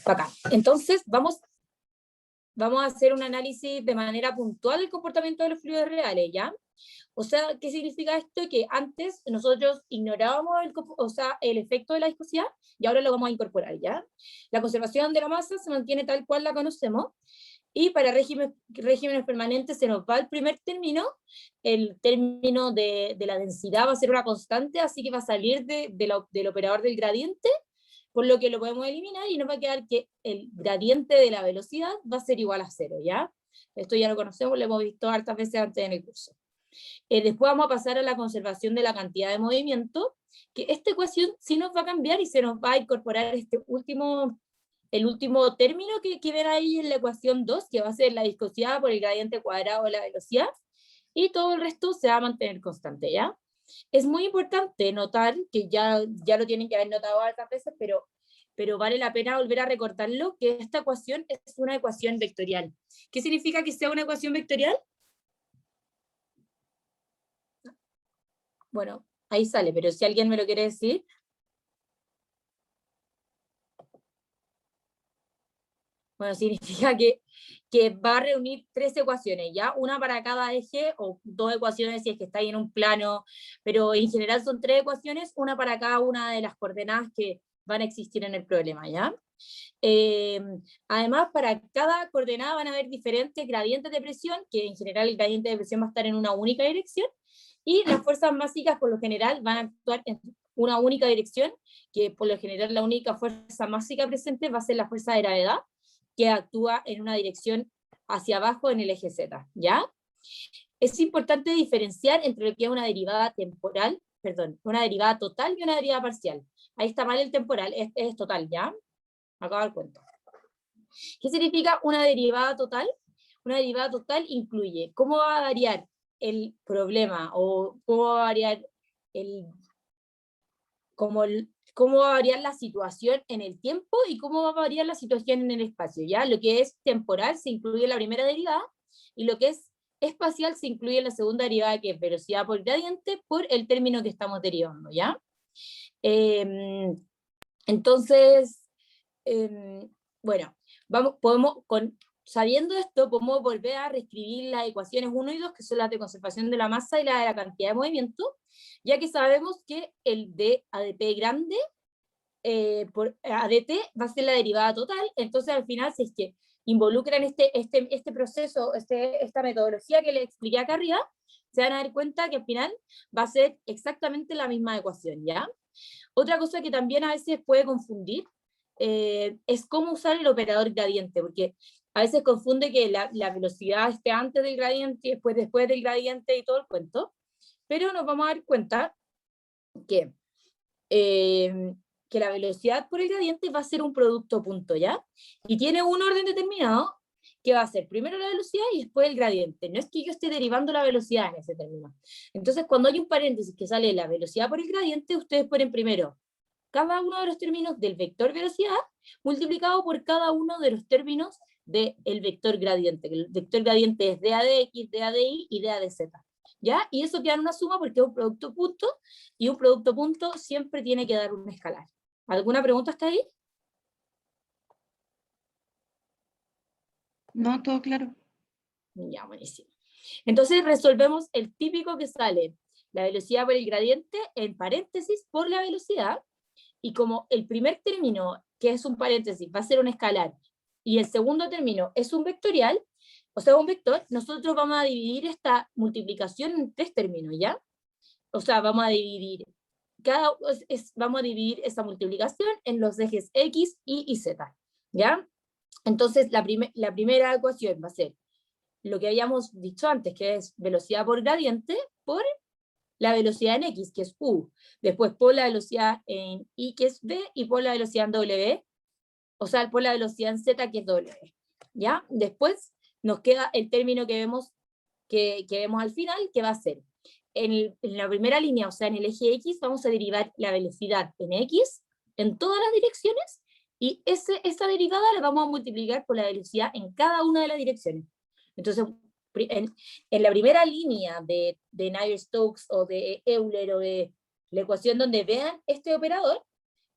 Bacán. Entonces, vamos a hacer un análisis de manera puntual del comportamiento de los fluidos reales, ¿ya? O sea, ¿qué significa esto? Que antes nosotros ignorábamos el efecto de la viscosidad y ahora lo vamos a incorporar, ¿ya? La conservación de la masa se mantiene tal cual la conocemos, y para regímenes permanentes se nos va el primer término, el término de la densidad va a ser una constante, así que va a salir del operador del gradiente, por lo que lo podemos eliminar y nos va a quedar que el gradiente de la velocidad va a ser igual a 0, ¿ya? Esto ya lo conocemos, lo hemos visto hartas veces antes en el curso. Después vamos a pasar a la conservación de la cantidad de movimiento, que esta ecuación sí nos va a cambiar y se nos va a incorporar el último término que ven ahí en la ecuación 2, que va a ser la viscosidad por el gradiente cuadrado de la velocidad, y todo el resto se va a mantener constante, ¿ya? Es muy importante notar, que ya lo tienen que haber notado otras veces, pero vale la pena volver a recordarlo, que esta ecuación es una ecuación vectorial. ¿Qué significa que sea una ecuación vectorial? Bueno, ahí sale, pero si alguien me lo quiere decir. Bueno, significa que va a reunir 3 ecuaciones, ¿ya? Una para cada eje, o 2 ecuaciones si es que está ahí en un plano, pero en general son 3 ecuaciones, una para cada una de las coordenadas que van a existir en el problema, ¿ya? Además, para cada coordenada van a haber diferentes gradientes de presión, que en general el gradiente de presión va a estar en una única dirección, y las fuerzas básicas por lo general van a actuar en una única dirección, que por lo general la única fuerza básica presente va a ser la fuerza de gravedad, que actúa en una dirección hacia abajo en el eje Z, ¿ya? Es importante diferenciar entre lo que es una derivada temporal, una derivada total y una derivada parcial. Ahí está mal el temporal, es total, ¿ya? Acabo el cuento. ¿Qué significa una derivada total? Una derivada total incluye cómo va a variar el problema, o cómo va a variar cómo va a variar la situación en el tiempo y cómo va a variar la situación en el espacio, ¿ya? Lo que es temporal se incluye en la primera derivada, y lo que es espacial se incluye en la segunda derivada, que es velocidad por gradiente, por el término que estamos derivando, ¿ya? Entonces, bueno, sabiendo esto, podemos volver a reescribir las ecuaciones 1 y 2, que son las de conservación de la masa y la de la cantidad de movimiento, ya que sabemos que el de AdP grande por AdT va a ser la derivada total. Entonces al final, si es que involucran este proceso, esta metodología que les expliqué acá arriba, se van a dar cuenta que al final va a ser exactamente la misma ecuación, ¿ya? Otra cosa que también a veces puede confundir es cómo usar el operador gradiente, porque a veces confunde que la velocidad esté antes del gradiente y después del gradiente y todo el cuento, pero nos vamos a dar cuenta que la velocidad por el gradiente va a ser un producto punto, ¿ya? Y tiene un orden determinado que va a ser primero la velocidad y después el gradiente. No es que yo esté derivando la velocidad en ese término. Entonces, cuando hay un paréntesis que sale la velocidad por el gradiente, ustedes ponen primero cada uno de los términos del vector velocidad multiplicado por cada uno de los términos del vector gradiente, que el vector gradiente es dA de X, dA de Y y dA de Z. ¿Ya? Y eso queda en una suma porque es un producto punto, y un producto punto siempre tiene que dar un escalar. ¿Alguna pregunta hasta ahí? No, todo claro. Ya, buenísimo. Entonces resolvemos el típico que sale la velocidad por el gradiente en paréntesis por la velocidad, y como el primer término, que es un paréntesis, va a ser un escalar, y el segundo término es un vectorial, o sea, un vector, nosotros vamos a dividir esta multiplicación en 3 términos, ¿ya? O sea, vamos a dividir esa multiplicación en los ejes X, Y Z, ¿ya? Entonces, la primera ecuación va a ser lo que habíamos dicho antes, que es velocidad por gradiente por la velocidad en X, que es U, después por la velocidad en Y, que es V, y por la velocidad en W, o sea, por la velocidad en Z, que es W, ¿ya? Después nos queda el término que vemos al final, que va a ser, en la primera línea, o sea, en el eje X, vamos a derivar la velocidad en X en todas las direcciones, y esa derivada la vamos a multiplicar por la velocidad en cada una de las direcciones. Entonces, en la primera línea de Navier-Stokes o de Euler o de la ecuación donde vean este operador,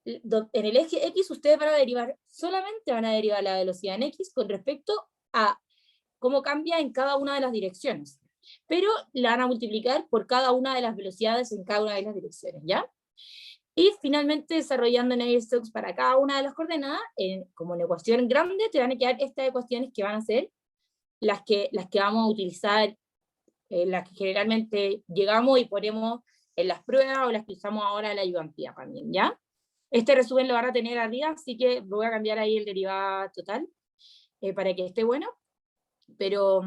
en el eje X ustedes van a derivar, solamente van a derivar la velocidad en X con respecto a cómo cambia en cada una de las direcciones. Pero la van a multiplicar por cada una de las velocidades en cada una de las direcciones, ¿ya? Y finalmente desarrollando Navier-Stokes para cada una de las coordenadas, como una ecuación grande, te van a quedar estas ecuaciones que van a ser las que vamos a utilizar, las que generalmente llegamos y ponemos en las pruebas, o las que usamos ahora en la ayudantía también, ¿ya? Este resumen lo van a tener arriba, así que voy a cambiar ahí el derivado total, para que esté bueno, pero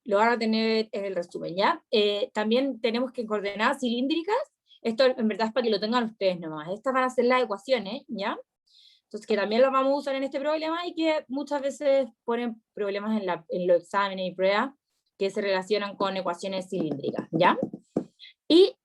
lo van a tener en el resumen, ¿ya? También tenemos que en coordenadas cilíndricas, esto en verdad es para que lo tengan ustedes nomás, estas van a ser las ecuaciones, ¿ya? Entonces, que también las vamos a usar en este problema, y que muchas veces ponen problemas en los exámenes y pruebas que se relacionan con ecuaciones cilíndricas, ¿ya? Y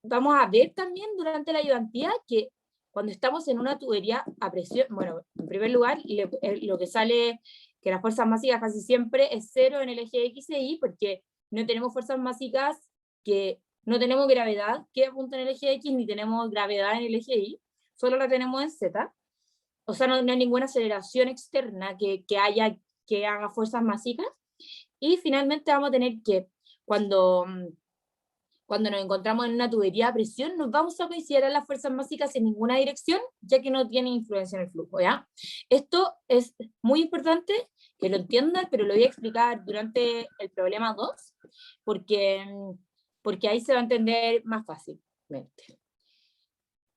vamos a ver también durante la ayudantía que cuando estamos en una tubería a presión, bueno, en primer lugar, lo que sale, que las fuerzas masivas casi siempre es 0 en el eje X e Y, porque no tenemos fuerzas masivas, que no tenemos gravedad que apunta en el eje X, ni tenemos gravedad en el eje Y, solo la tenemos en Z. O sea, no hay ninguna aceleración externa que haga fuerzas masivas. Y finalmente vamos a tener que, cuando nos encontramos en una tubería a presión, nos vamos a considerar las fuerzas básicas en ninguna dirección, ya que no tienen influencia en el flujo, ¿ya? Esto es muy importante que lo entiendan, pero lo voy a explicar durante el problema 2, porque ahí se va a entender más fácilmente.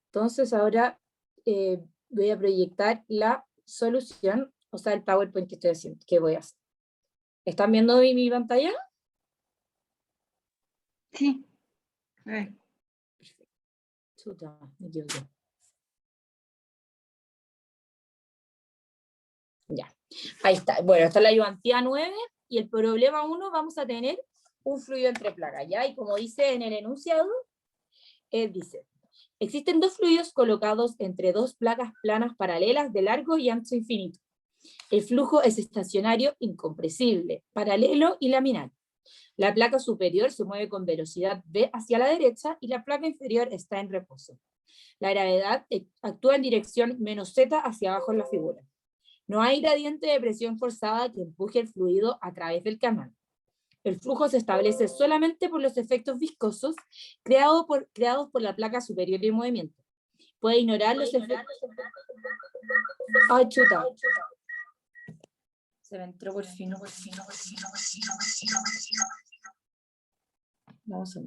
Entonces ahora voy a proyectar la solución, o sea, el PowerPoint que estoy haciendo, que voy a hacer. ¿Están viendo mi pantalla? Sí. Perfecto. Chuta, me equivoqué. Ya, ahí está. Bueno, esta es la ayudantía 9, y el problema 1 vamos a tener un fluido entre placas, ¿ya? Y como dice en el enunciado, dice, existen dos fluidos colocados entre dos placas planas paralelas de largo y ancho infinito. El flujo es estacionario, incompresible, paralelo y laminar. La placa superior se mueve con velocidad v hacia la derecha y la placa inferior está en reposo. La gravedad actúa en dirección menos z hacia abajo en la figura. No hay gradiente de presión forzada que empuje el fluido a través del canal. El flujo se establece solamente por los efectos viscosos creados por la placa superior en movimiento. Puede ignorar los efectos... ¡Ay, chuta! Se me entró por fin. Vamos a...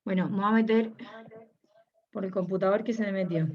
Bueno, me voy a meter por el computador que se me metió.